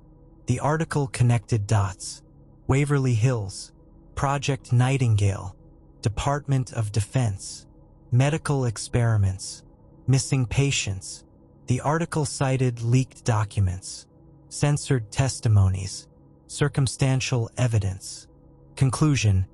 The article connected dots. Waverly Hills, Project Nightingale, Department of Defense, medical experiments, missing patients. The article cited leaked documents, censored testimonies, circumstantial evidence. Conclusion: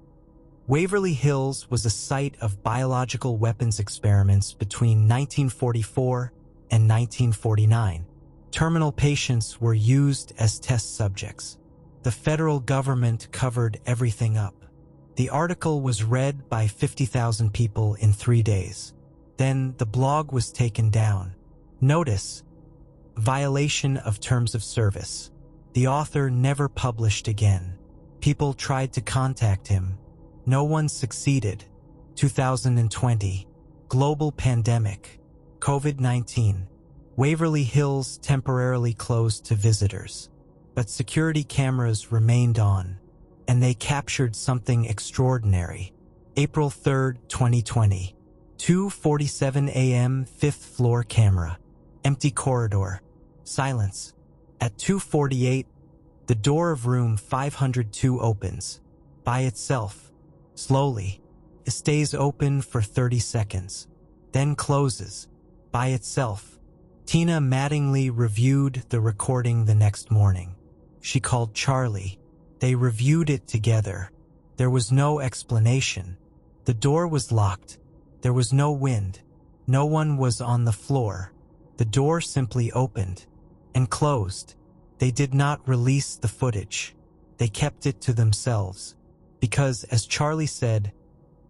Waverly Hills was a site of biological weapons experiments between 1944 and 1949. Terminal patients were used as test subjects. The federal government covered everything up. The article was read by 50,000 people in 3 days. Then the blog was taken down. Notice: violation of terms of service. The author never published again. People tried to contact him. No one succeeded. 2020. Global pandemic. COVID-19. Waverly Hills temporarily closed to visitors. But security cameras remained on, and they captured something extraordinary. April 3, 2020. 2:47 a.m. 5th floor camera. Empty corridor. Silence. At 2:48, the door of room 502 opens. By itself. Slowly. It stays open for 30 seconds. Then closes. By itself. Tina Mattingly reviewed the recording the next morning. She called Charlie. They reviewed it together. There was no explanation. The door was locked. There was no wind. No one was on the floor. The door simply opened and closed. They did not release the footage. They kept it to themselves. Because, as Charlie said,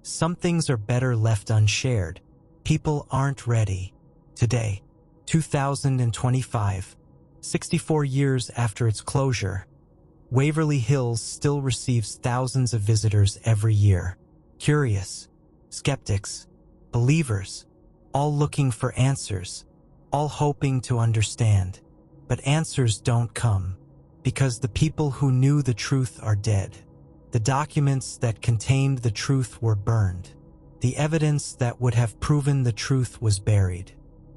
some things are better left unshared. People aren't ready. Today, 2025, 64 years after its closure, Waverly Hills still receives thousands of visitors every year. Curious, skeptics, believers, all looking for answers, all hoping to understand. But answers don't come, because the people who knew the truth are dead. The documents that contained the truth were burned. The evidence that would have proven the truth was buried.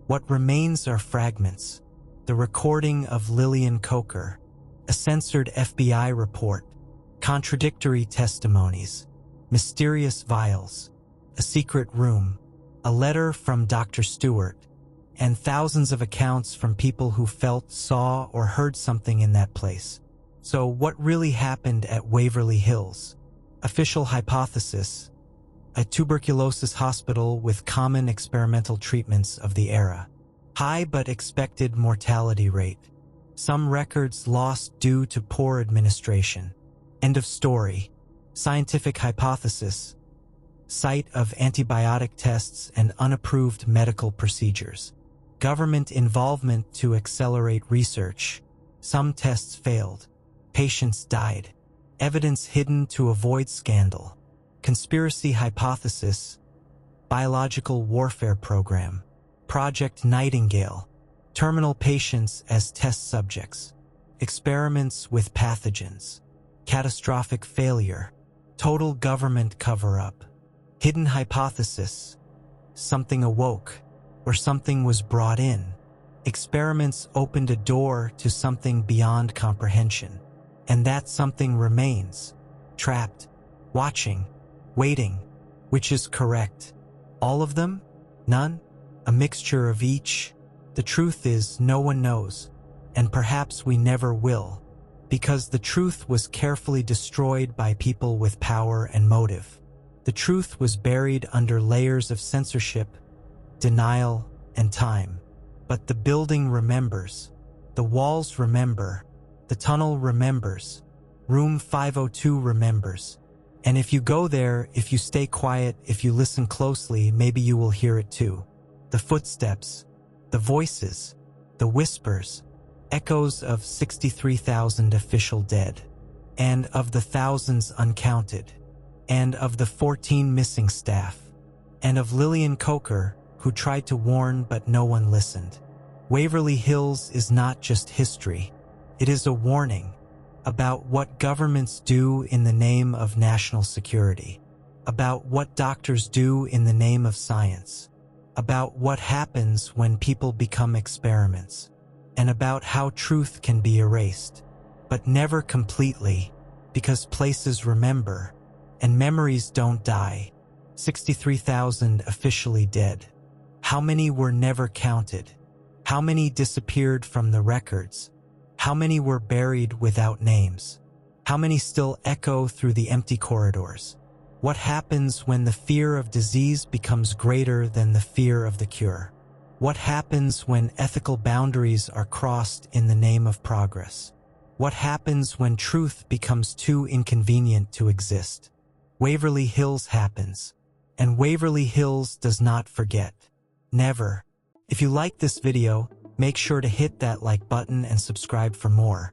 What remains are fragments. The recording of Lillian Coker, a censored FBI report, contradictory testimonies, mysterious vials, a secret room, a letter from Dr. Stewart, and thousands of accounts from people who felt, saw, or heard something in that place. So what really happened at Waverly Hills? Official hypothesis: a tuberculosis hospital with common experimental treatments of the era. High but expected mortality rate. Some records lost due to poor administration. End of story. Scientific hypothesis: site of antibiotic tests and unapproved medical procedures. Government involvement to accelerate research. Some tests failed. Patients died. Evidence hidden to avoid scandal. Conspiracy hypothesis: biological warfare program. Project Nightingale. Terminal patients as test subjects. Experiments with pathogens. Catastrophic failure. Total government cover-up. Hidden hypothesis: something awoke, or something was brought in. Experiments opened a door to something beyond comprehension. And that something remains. Trapped. Watching. Waiting. Which is correct? All of them? None? A mixture of each? The truth is, no one knows. And perhaps we never will. Because the truth was carefully destroyed by people with power and motive. The truth was buried under layers of censorship, denial, and time. But the building remembers. The walls remember. The tunnel remembers. Room 502 remembers. And if you go there, if you stay quiet, if you listen closely, maybe you will hear it too. The footsteps. The voices. the whispers, echoes of 63,000 official dead, and of the thousands uncounted, and of the 14 missing staff, and of Lillian Coker, who tried to warn but no one listened. Waverly Hills is not just history, it is a warning about what governments do in the name of national security, about what doctors do in the name of science, about what happens when people become experiments, and about how truth can be erased, but never completely, because places remember, and memories don't die. 63,000 officially dead. How many were never counted? How many disappeared from the records? How many were buried without names? How many still echo through the empty corridors? What happens when the fear of disease becomes greater than the fear of the cure? What happens when ethical boundaries are crossed in the name of progress? What happens when truth becomes too inconvenient to exist? Waverly Hills happens, and Waverly Hills does not forget. Never. If you like this video, make sure to hit that like button and subscribe for more.